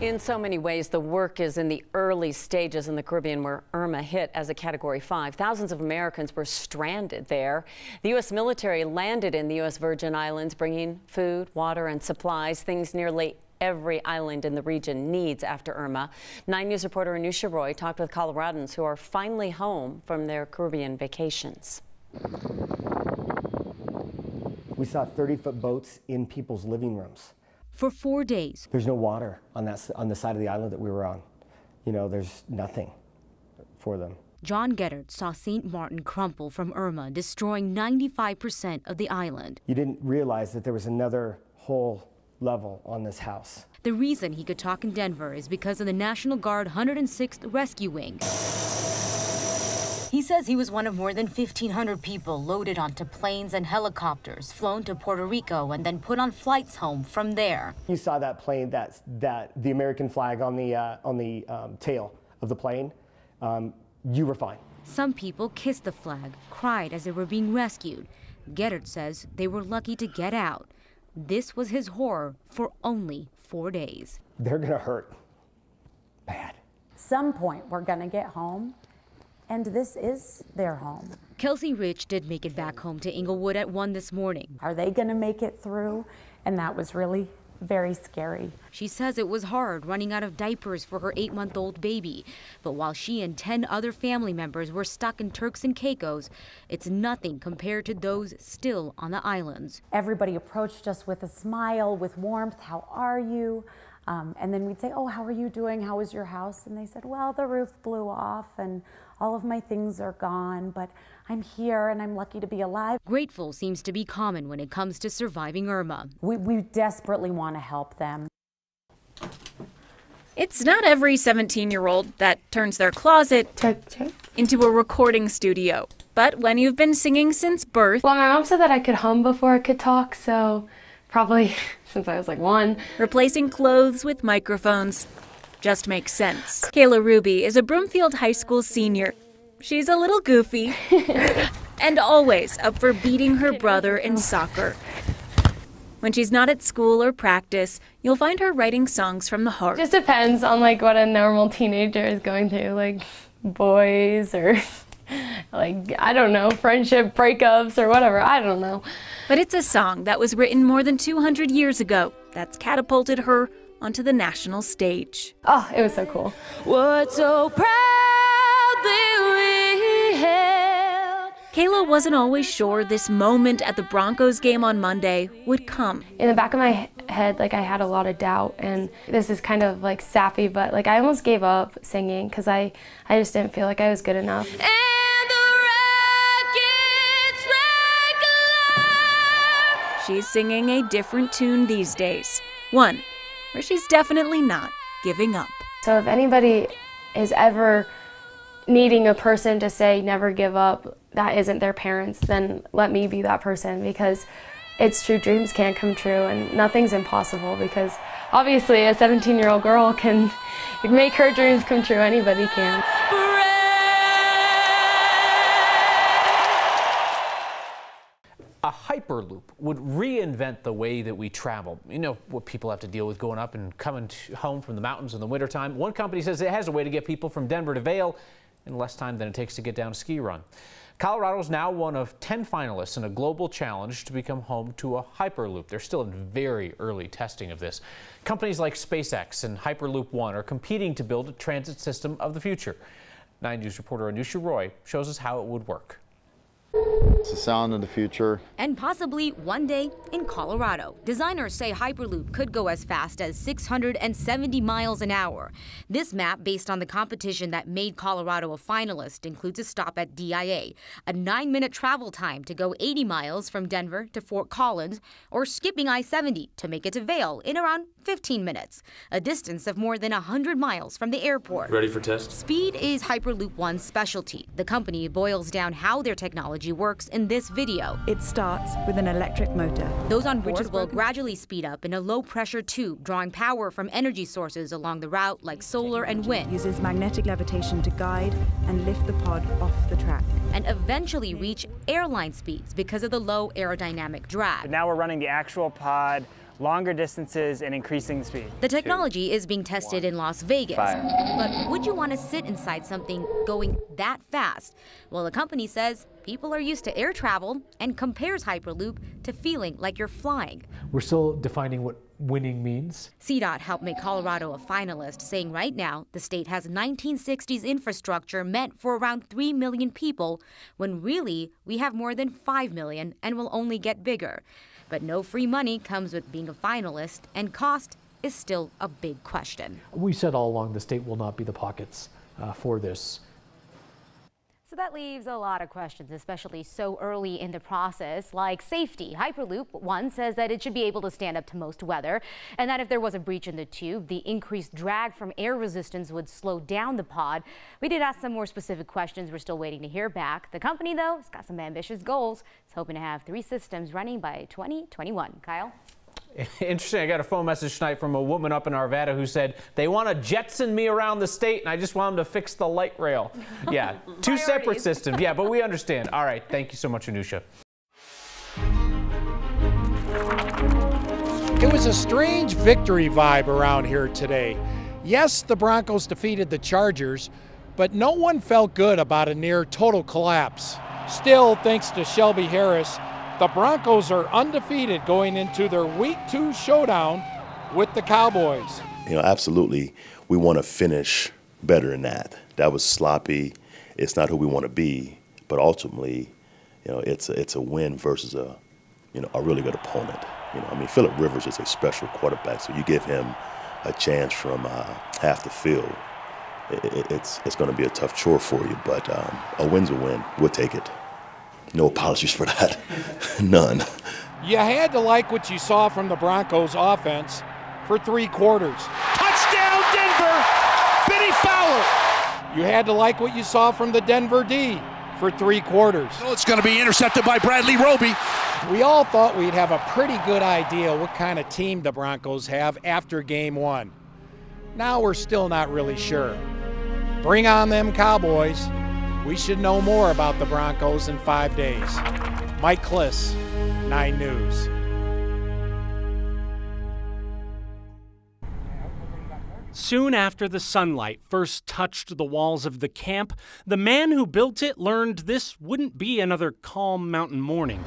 In so many ways, the work is in the early stages in the Caribbean where Irma hit as a Category 5. Thousands of Americans were stranded there. The U.S. military landed in the U.S. Virgin Islands, bringing food, water, and supplies, things nearly every island in the region needs after Irma. 9 News reporter Anusha Roy talked with Coloradans who are finally home from their Caribbean vacations. We saw 30-foot boats in people's living rooms. For 4 days. There's no water on the side of the island that we were on. You know, there's nothing for them. John Geddard saw St. Martin crumple from Irma, destroying 95% of the island. You didn't realize that there was another whole level on this house. The reason he could talk in Denver is because of the National Guard 106th Rescue Wing. He says he was one of more than 1,500 people loaded onto planes and helicopters, flown to Puerto Rico, and then put on flights home from there. You saw that plane, that the American flag on the tail of the plane. You were fine. Some people kissed the flag, cried as they were being rescued. Geddard says they were lucky to get out. This was his horror for only 4 days. They're gonna hurt bad. Some point we're gonna get home. And this is their home. Kelsey Rich did make it back home to Inglewood at 1 this morning. Are they going to make it through? And that was really very scary. She says it was hard running out of diapers for her 8-month-old baby. But while she and 10 other family members were stuck in Turks and Caicos, it's nothing compared to those still on the islands. Everybody approached us with a smile, with warmth. How are you? And then we'd say, oh, how are you doing? How was your house? And they said, well, the roof blew off and all of my things are gone, but I'm here and I'm lucky to be alive. Grateful seems to be common when it comes to surviving Irma. We desperately want to help them. It's not every 17-year-old that turns their closet into a recording studio. But when you've been singing since birth... Well, my mom said that I could hum before I could talk, so probably since I was like 1. Replacing clothes with microphones just makes sense. Kayla Ruby is a Broomfield High School senior. She's a little goofy and always up for beating her brother in soccer. When she's not at school or practice, you'll find her writing songs from the heart. It just depends on like what a normal teenager is going through, like boys or like, I don't know, friendship breakups or whatever, I don't know. But it's a song that was written more than 200 years ago that's catapulted her onto the national stage. Oh, it was so cool. What so proudly we held. Kayla wasn't always sure this moment at the Broncos game on Monday would come. In the back of my head, like I had a lot of doubt, and this is kind of like sappy, but like I almost gave up singing because I just didn't feel like I was good enough. She's singing a different tune these days. One where she's definitely not giving up. So if anybody is ever needing a person to say never give up that isn't their parents, then let me be that person, because it's true, dreams can come true and nothing's impossible, because obviously a 17-year-old girl can make her dreams come true. Anybody can. A Hyperloop would reinvent the way that we travel. You know what people have to deal with going up and coming home from the mountains in the wintertime. One company says it has a way to get people from Denver to Vail in less time than it takes to get down a ski run. Colorado is now one of 10 finalists in a global challenge to become home to a Hyperloop. They're still in very early testing of this. Companies like SpaceX and Hyperloop One are competing to build a transit system of the future. 9 News reporter Anusha Roy shows us how it would work. It's the sound of the future. And possibly one day in Colorado. Designers say Hyperloop could go as fast as 670 miles an hour. This map, based on the competition that made Colorado a finalist, includes a stop at DIA, a 9-minute travel time to go 80 miles from Denver to Fort Collins, or skipping I-70 to make it to Vail in around 15 minutes, a distance of more than 100 miles from the airport. Ready for test? Speed is Hyperloop One's specialty. The company boils down how their technology works in this video. It starts with an electric motor. Those on board will gradually speed up in a low-pressure tube, drawing power from energy sources along the route like solar and wind. Uses magnetic levitation to guide and lift the pod off the track. And eventually reach airline speeds because of the low aerodynamic drag. But now we're running the actual pod, longer distances and increasing speed. The technology is being tested in Las Vegas. But would you want to sit inside something going that fast? Well, the company says people are used to air travel and compares Hyperloop to feeling like you're flying. We're still defining what winning means. CDOT helped make Colorado a finalist, saying right now the state has 1960s infrastructure meant for around 3 million people, when really we have more than 5 million and will only get bigger. But no free money comes with being a finalist, and cost is still a big question. We said all along the state will not be the pockets for this. So that leaves a lot of questions, especially so early in the process, like safety. Hyperloop, one, says that it should be able to stand up to most weather, and that if there was a breach in the tube, the increased drag from air resistance would slow down the pod. We did ask some more specific questions. We're still waiting to hear back. The company, though, has got some ambitious goals. It's hoping to have 3 systems running by 2021. Kyle? Interesting. I got a phone message tonight from a woman up in Arvada who said they want to jetson me around the state and I just want them to fix the light rail. Yeah, 2 separate systems. Yeah, but we understand. All right. Thank you so much, Anusha. It was a strange victory vibe around here today. Yes, the Broncos defeated the Chargers, but no one felt good about a near total collapse. Still, thanks to Shelby Harris, the Broncos are undefeated going into their Week 2 showdown with the Cowboys. You know, absolutely, we want to finish better than that. That was sloppy. It's not who we want to be, but ultimately, you know, it's a win versus a really good opponent. You know, I mean, Phillip Rivers is a special quarterback, so you give him a chance from half the field. It's going to be a tough chore for you, but a win's a win. We'll take it. No apologies for that. None. You had to like what you saw from the Broncos offense for 3 quarters. Touchdown, Denver! Benny Fowler! You had to like what you saw from the Denver D for 3 quarters. Oh, it's going to be intercepted by Bradley Roby. We all thought we'd have a pretty good idea what kind of team the Broncos have after Game 1. Now we're still not really sure. Bring on them Cowboys. We should know more about the Broncos in 5 days. Mike Kliss, 9 News. Soon after the sunlight first touched the walls of the camp, the man who built it learned this wouldn't be another calm mountain morning.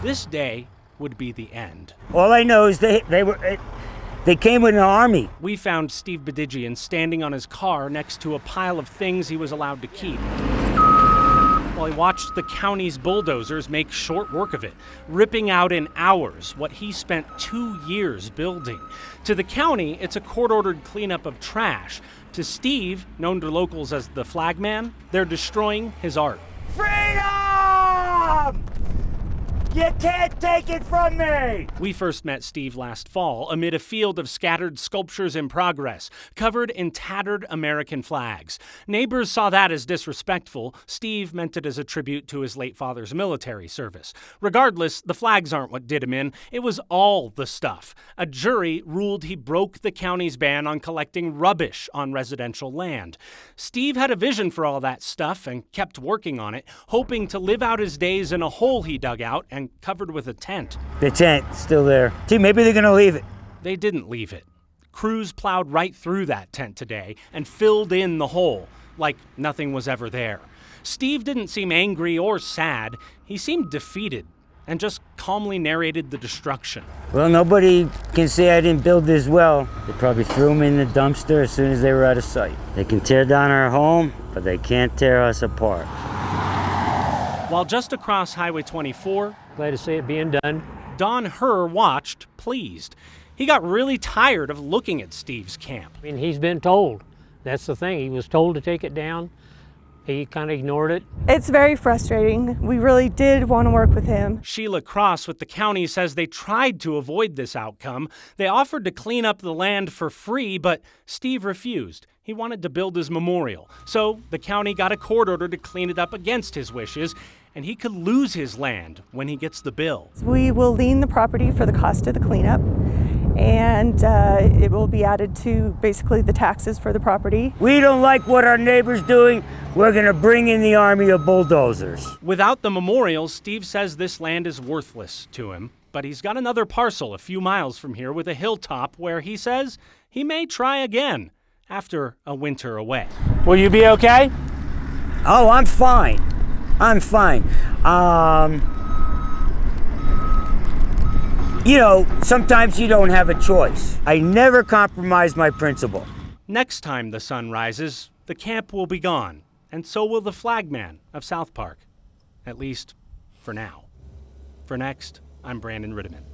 This day would be the end. All I know is they came with an army. We found Steve Bedigian standing on his car next to a pile of things he was allowed to keep, while he watched the county's bulldozers make short work of it, ripping out in hours what he spent 2 years building. To the county, it's a court-ordered cleanup of trash. To Steve, known to locals as the Flagman, they're destroying his art. Freedom! You can't take it from me! We first met Steve last fall amid a field of scattered sculptures in progress, covered in tattered American flags. Neighbors saw that as disrespectful. Steve meant it as a tribute to his late father's military service. Regardless, the flags aren't what did him in. It was all the stuff. A jury ruled he broke the county's ban on collecting rubbish on residential land. Steve had a vision for all that stuff and kept working on it, hoping to live out his days in a hole he dug out and covered with a tent. The tent's still there. Gee, maybe they're gonna leave it. They didn't leave it. Crews plowed right through that tent today and filled in the hole like nothing was ever there. Steve didn't seem angry or sad. He seemed defeated and just calmly narrated the destruction. Well, nobody can say I didn't build this well. They probably threw them in the dumpster as soon as they were out of sight. They can tear down our home, but they can't tear us apart. While just across Highway 24, glad to see it being done. Don Herr watched, pleased. He got really tired of looking at Steve's camp. I mean, he's been told. That's the thing. He was told to take it down. He kind of ignored it. It's very frustrating. We really did want to work with him. Sheila Cross with the county says they tried to avoid this outcome. They offered to clean up the land for free, but Steve refused. He wanted to build his memorial. So the county got a court order to clean it up against his wishes, and he could lose his land when he gets the bill. We will lien the property for the cost of the cleanup, and it will be added to basically the taxes for the property. We don't like what our neighbor's doing. We're going to bring in the army of bulldozers. Without the memorial, Steve says this land is worthless to him, but he's got another parcel a few miles from here with a hilltop where he says he may try again after a winter away. Will you be okay? Oh, I'm fine. I'm fine. You know, sometimes you don't have a choice. I never compromise my principle. Next time the sun rises, the camp will be gone, and so will the flagman of South Park. At least, for now. For Next, I'm Brandon Rittiman.